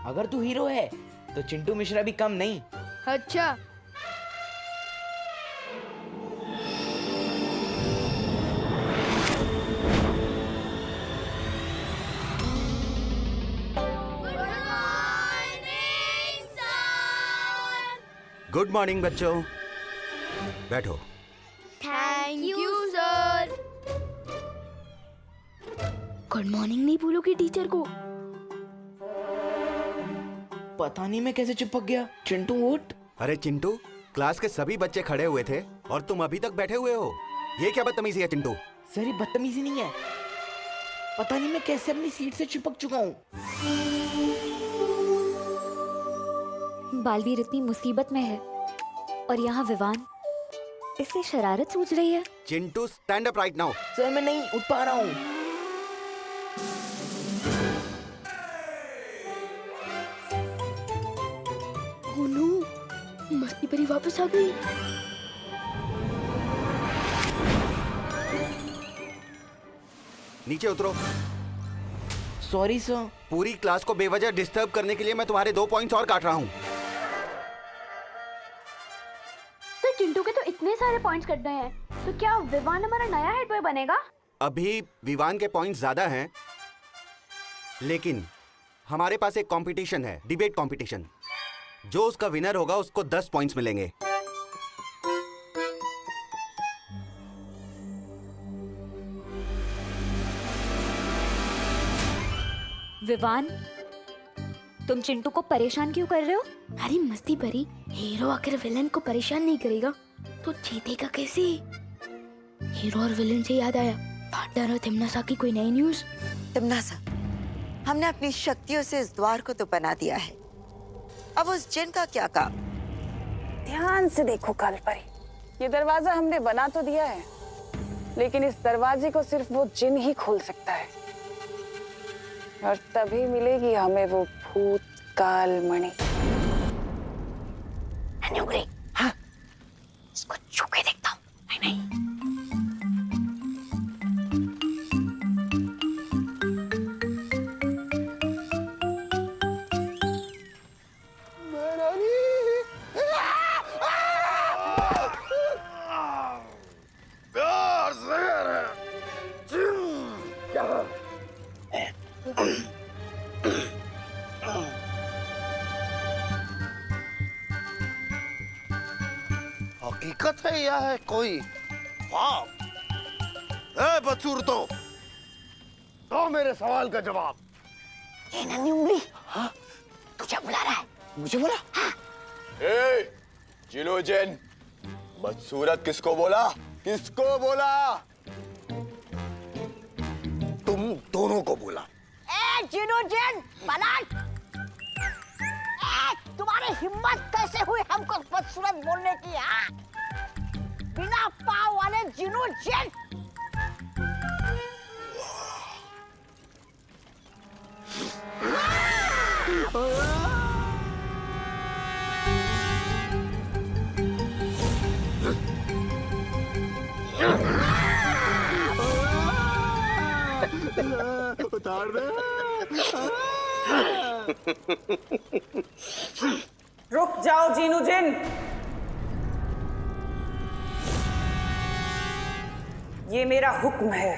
अगर तू हीरो है तो चिंटू मिश्रा भी कम नहीं। अच्छा, गुड मॉर्निंग बच्चों, बैठो। Thank you sir. Good morning नहीं बोलोगे टीचर को? पता नहीं मैं कैसे चिपक गया। चिंटू उठ। अरे चिंटू, क्लास के सभी बच्चे खड़े हुए थे और तुम अभी तक बैठे हुए हो। ये क्या बदतमीजी है चिंटू? सर ये बदतमीजी नहीं है, पता नहीं मैं कैसे अपनी सीट से चिपक चुका हूँ। बालवीर इतनी मुसीबत में है और यहाँ विवान इससे शरारत सूझ रही है। Chintu stand up right now. Sir मैं नहीं उठ पा रहा हूँ। ओह नो, मस्ती परी वापस आ गई। नीचे उतरो। Sorry sir. पूरी क्लास को बेवजह डिस्टर्ब करने के लिए मैं तुम्हारे 2 पॉइंट्स और काट रहा हूँ। तो चिंटू के तो इतने सारे पॉइंट्स कट गए हैं, तो क्या विवान हमारा नया हेड बॉय बनेगा? अभी विवान के पॉइंट्स ज्यादा हैं, लेकिन हमारे पास एक कंपटीशन है, डिबेट कंपटीशन। जो उसका विनर होगा उसको 10 पॉइंट्स मिलेंगे। विवान, तुम चिंटू को परेशान क्यों कर रहे हो? अरे मस्ती परी, हीरो आकर विलन को परेशान नहीं करेगा तो जीतेगा कैसे? हीरो और विलन से याद आया, पार्टनर और तिमनासा की कोई नई न्यूज़? तिमनासा, हमने अपनी शक्तियों से इस द्वार को तो बना दिया है, अब उस जिन का क्या काम? ध्यान से देखो कालपरी, ये दरवाजा हमने बना तो दिया है, लेकिन इस दरवाजे को सिर्फ वो जिन ही खोल सकता है, और तभी मिलेगी हमें वो भूत काल मणि। हाँ, इसको छू के देखता हूँ। नहीं नहीं, हकीकत है या है कोई? वाह, बदसूरतो, दो मेरे सवाल का जवाब। ये नन्ही उंगली, हाँ? तुझे बुला रहा है। मुझे बोला? हाँ। जिनो जिन, बदसूरत किसको बोला? किसको बोला? तुम दोनों को बोला। ए जिनो जिन, पलट! तुम्हारी हिम्मत कैसे हुई हमको बदसूरत बोलने की? हाँ? बिना पाँव वाले जिनो जिन! उतार दे। रुक जाओ जीनू जिन, ये मेरा हुक्म है।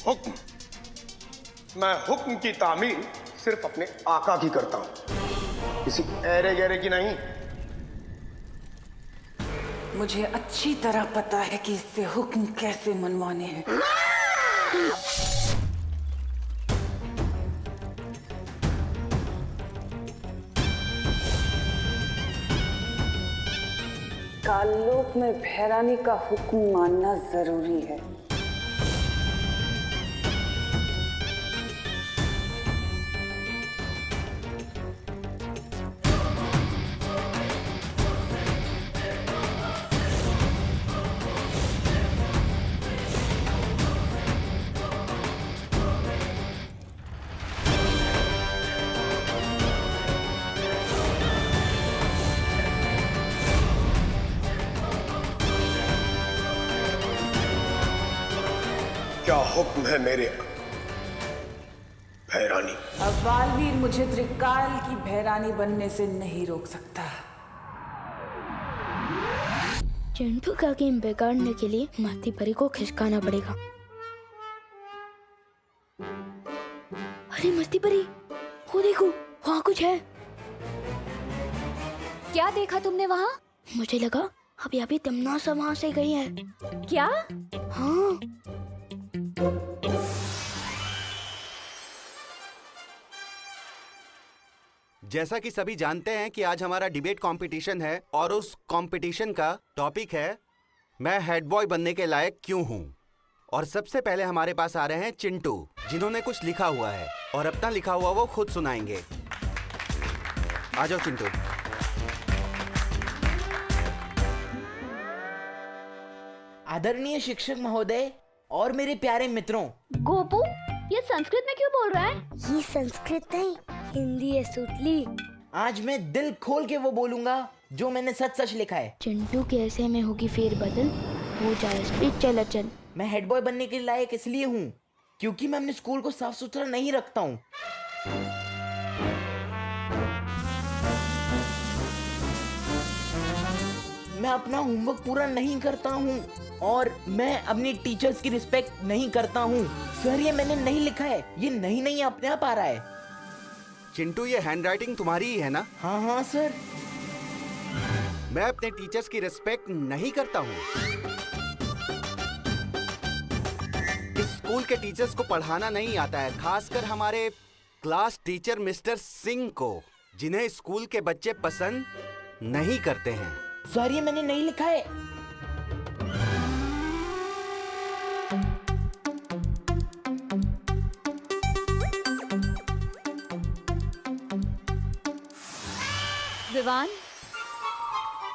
हुक्म? मैं हुक्म की तामील सिर्फ अपने आका की करता हूं, किसी ऐरे गहरे की नहीं। मुझे अच्छी तरह पता है कि इससे हुक्म कैसे मनवाने हैं। काललोक में भैरानी का हुक्म मानना जरूरी है। क्या हुक्म है मेरे भैरानी? अब बालवीर मुझे त्रिकाल की भैरानी बनने से नहीं रोक सकता। चिंटू का गेम बिगाड़ने के लिए मस्ती परी को खिसकाना पड़ेगा। अरे मस्ती परी, वो देखो, वहाँ कुछ है। क्या देखा तुमने वहाँ? मुझे लगा अभी अभी तमन्ना वहां से गई है। क्या? हाँ। जैसा कि सभी जानते हैं कि आज हमारा डिबेट कंपटीशन है और उस कंपटीशन का टॉपिक है मैं हेड बॉय बनने के लायक क्यों हूं। और सबसे पहले हमारे पास आ रहे हैं चिंटू, जिन्होंने कुछ लिखा हुआ है और अपना लिखा हुआ वो खुद सुनाएंगे। आ जाओ चिंटू। आदरणीय शिक्षक महोदय और मेरे प्यारे मित्रों, गोपू, ये संस्कृत में क्यों बोल रहा है? ये संस्कृत नहीं, हिंदी है सुतली। आज मैं दिल खोल के वो बोलूंगा जो मैंने सच सच लिखा है। चिंटू के ऐसे में होगी फेर बदल, हो जाए स्पीच चल। मैं हेड बॉय बनने के लायक इसलिए हूँ क्योंकि मैं अपने स्कूल को साफ सुथरा नहीं रखता हूँ। मैं अपना होमवर्क पूरा नहीं करता हूँ और मैं अपनी टीचर्स की रिस्पेक्ट नहीं करता हूँ। सर, ये मैंने नहीं लिखा है, ये नहीं अपने आप आ रहा है। चिंटू, ये हैंडराइटिंग तुम्हारी ही है ना? हाँ सर। मैं अपने टीचर्स की रिस्पेक्ट नहीं करता हूँ। इस स्कूल के टीचर्स को पढ़ाना नहीं आता है, खासकर हमारे क्लास टीचर मिस्टर सिंह को, जिन्हें स्कूल के बच्चे पसंद नहीं करते हैं। सर, ये मैंने नहीं लिखा है। विवान,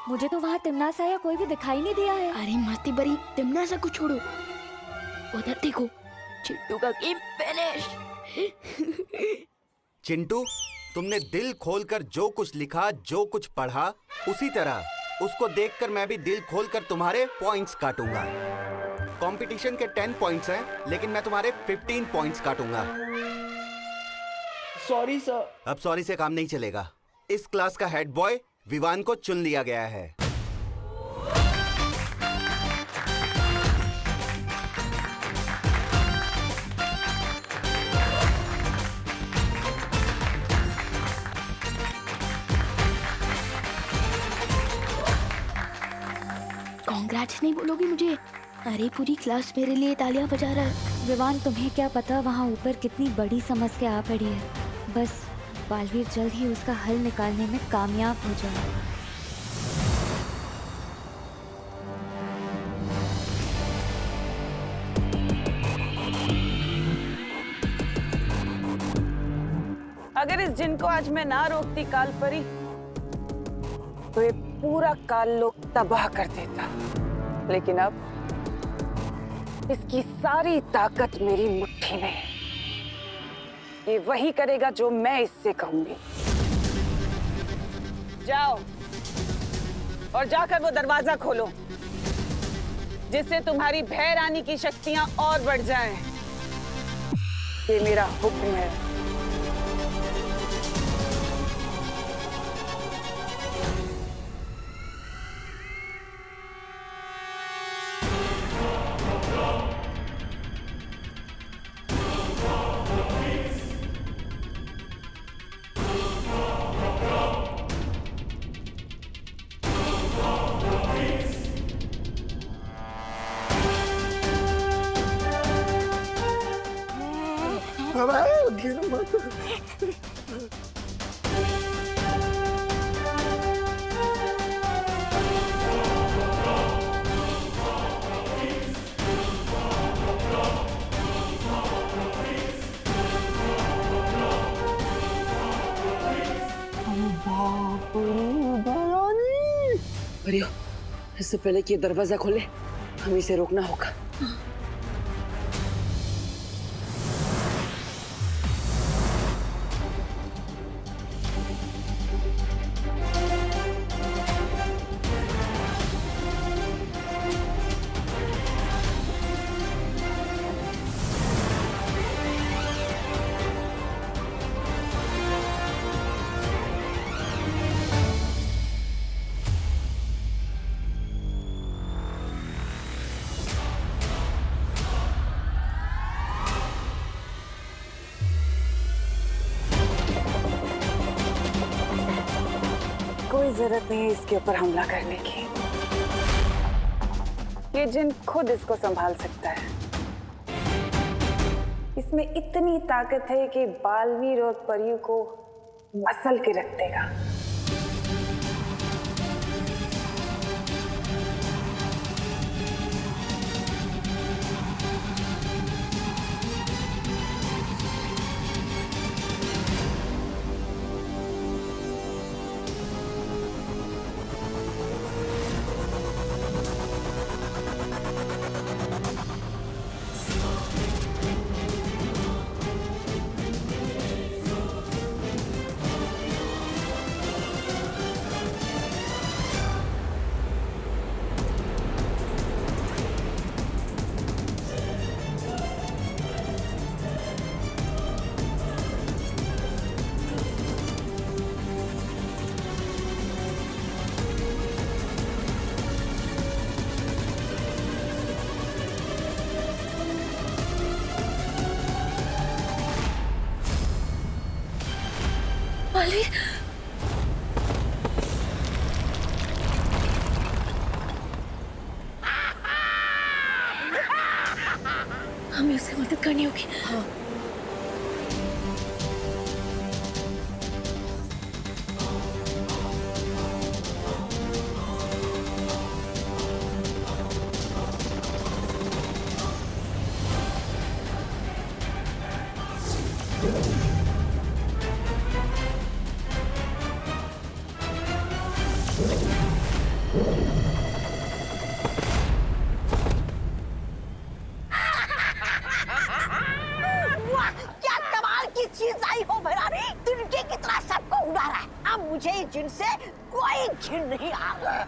मुझे तो वहाँ तिमनासा या कोई भी दिखाई नहीं दिया है। अरे मस्ती बरी, तिमनासा को छोड़ो, उधर देखो, चिंटू का गेम फिनिश। चिंटू, तुमने दिल खोलकर जो कुछ लिखा, जो कुछ पढ़ा, उसी तरह उसको देखकर मैं भी दिल खोलकर तुम्हारे पॉइंट्स काटूंगा। कंपटीशन के 10 पॉइंट्स हैं, लेकिन मैं तुम्हारे 15 पॉइंट्स काटूंगा। Sorry sir. अब सॉरी से काम नहीं चलेगा। इस क्लास का हेड बॉय विवान को चुन लिया गया है। कांग्रेट्स नहीं बोलोगी मुझे? अरे पूरी क्लास मेरे लिए तालियां बजा रहा है। विवान, तुम्हें क्या पता वहाँ ऊपर कितनी बड़ी समस्या आ पड़ी है। बस बालवीर जल्द ही उसका हल निकालने में कामयाब हो जाए। अगर इस जिन को आज मैं ना रोकती काल परी, तो ये पूरा काल लोक तबाह कर देता। लेकिन अब इसकी सारी ताकत मेरी मुट्ठी में है। ये वही करेगा जो मैं इससे कहूंगी। जाओ और जाकर वो दरवाजा खोलो, जिससे तुम्हारी भय रानी की शक्तियां और बढ़ जाएं। ये मेरा हुक्म है। गिर मत। परियो, इससे पहले कि ये दरवाजा खोले, हमें इसे रोकना होगा। जरूरत नहीं है इसके ऊपर हमला करने की। ये जिन खुद इसको संभाल सकता है। इसमें इतनी ताकत है कि बालवीर और परियों को मसल के रख देगा। बालवीर, हमें उसे मदद करनी होगी। हाँ। वाह, क्या कमाल की चीज आई हो भरारी, तिनके की तरह सबको उड़ा रहा है। अब मुझे जिनसे कोई घिन नहीं आ रहा।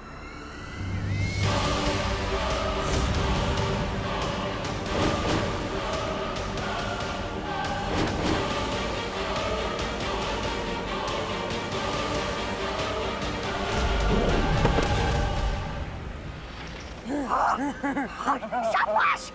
शाबाश।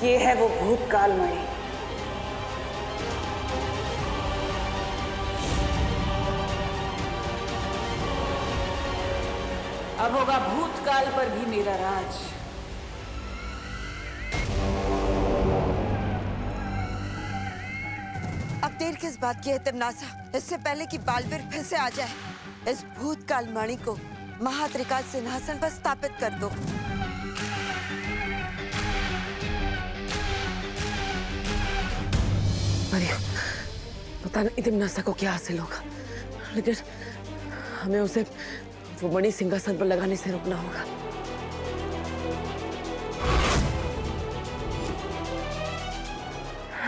ये है वो भूतकाल मणि। अब होगा भूतकाल पर भी मेरा राज। अब देर किस बात की है तिमनासा? इससे पहले कि बालवीर फिर से आ जाए। इस भूतकाल मणि को महात्रिकाल सिंहासन पर स्थापित कर दो। मरियम, पता नहीं तिमनासा को क्या हासिल होगा, लेकिन हमें उसे वो मणि सिंहासन पर लगाने से रोकना होगा।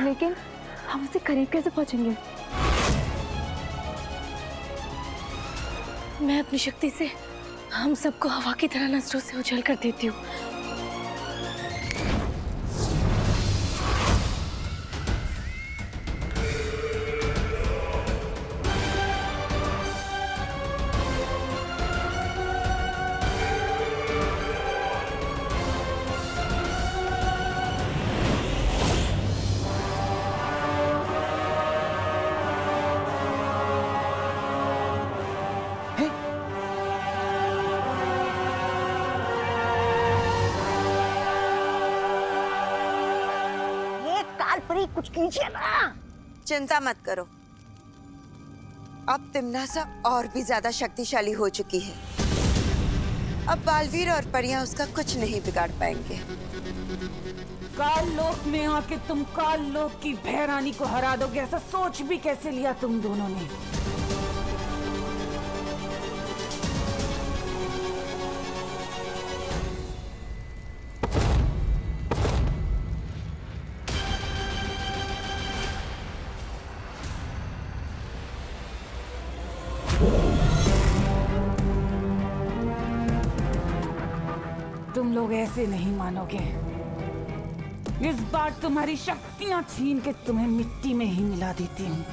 लेकिन हम उससे करीब कैसे पहुंचेंगे? मैं अपनी शक्ति से हम सबको हवा की तरह नजरों से उछल कर देती हूँ। कालपरी कुछ कीजिए ना। चिंता मत करो, अब तिमनासा और भी ज्यादा शक्तिशाली हो चुकी है। अब बालवीर और परियां उसका कुछ नहीं बिगाड़ पाएंगे। काल लोक में आके तुम काल लोक की भैरानी को हरा दोगे, ऐसा सोच भी कैसे लिया तुम दोनों ने? तुम लोग ऐसे नहीं मानोगे। इस बार तुम्हारी शक्तियां छीन के तुम्हें मिट्टी में ही मिला देती हूँ।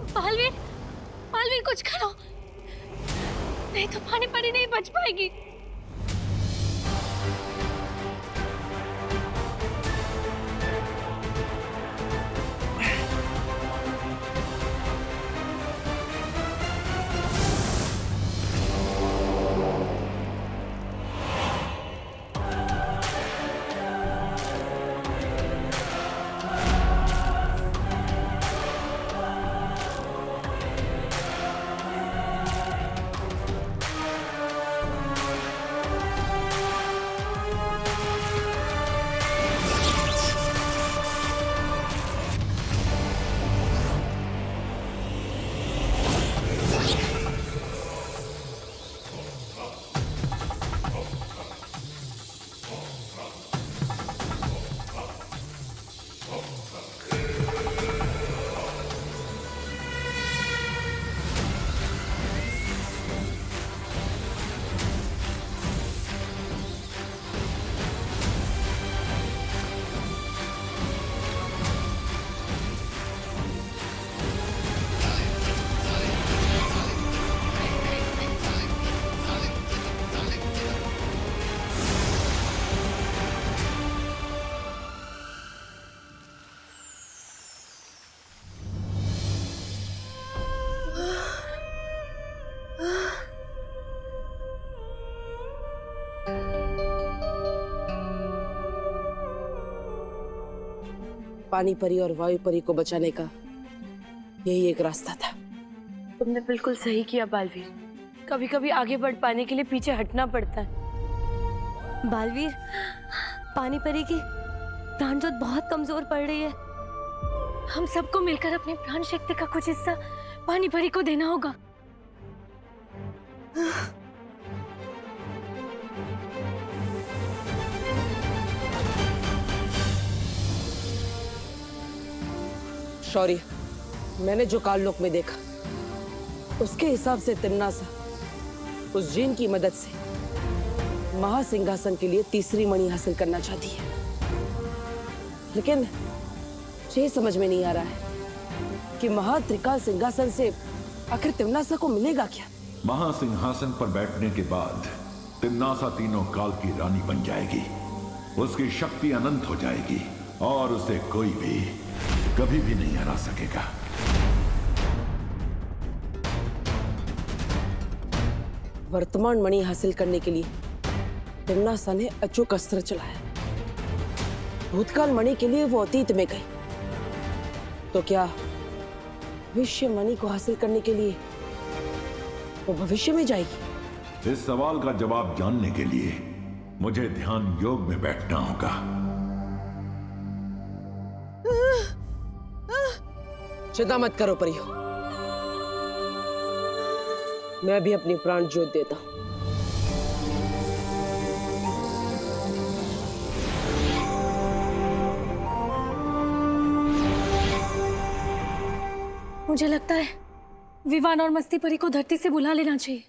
बालवीर, बालवीर कुछ करो, नहीं तो पानी परी नहीं बच पाएगी। पानी परी और वायु परी को बचाने का यही एक रास्ता था। तुमने बिल्कुल सही किया बालवीर, कभी कभी आगे बढ़ पाने के लिए पीछे हटना पड़ता है। बालवीर, पानी परी की प्राण ज्योत बहुत कमजोर पड़ रही है। हम सबको मिलकर अपनी प्राण शक्ति का कुछ हिस्सा पानी परी को देना होगा। शौर्य, मैंने जो काललोक में देखा उसके हिसाब से तिम्नासा उस जीन की मदद से महासिंहासन के लिए तीसरी मणि हासिल करना चाहती है, लेकिन ये समझ में नहीं आ रहा है कि महात्रिकाल सिंहासन से आखिर तिम्नासा को मिलेगा क्या। महासिंहासन पर बैठने के बाद तिम्नासा तीनों काल की रानी बन जाएगी। उसकी शक्ति अनंत हो जाएगी और उसे कोई भी कभी भी नहीं हरा सकेगा। वर्तमान मणि हासिल करने के लिए तिम्नासा ने अचूक अस्त्र चलाया। भूतकाल मणि के लिए वो अतीत में गई, तो क्या भविष्य मणि को हासिल करने के लिए वो भविष्य में जाएगी? इस सवाल का जवाब जानने के लिए मुझे ध्यान योग में बैठना होगा। चिंता मत करो परियो, मैं भी अपनी प्राण ज्योत देता हूं। मुझे लगता है विवान और मस्ती परी को धरती से बुला लेना चाहिए।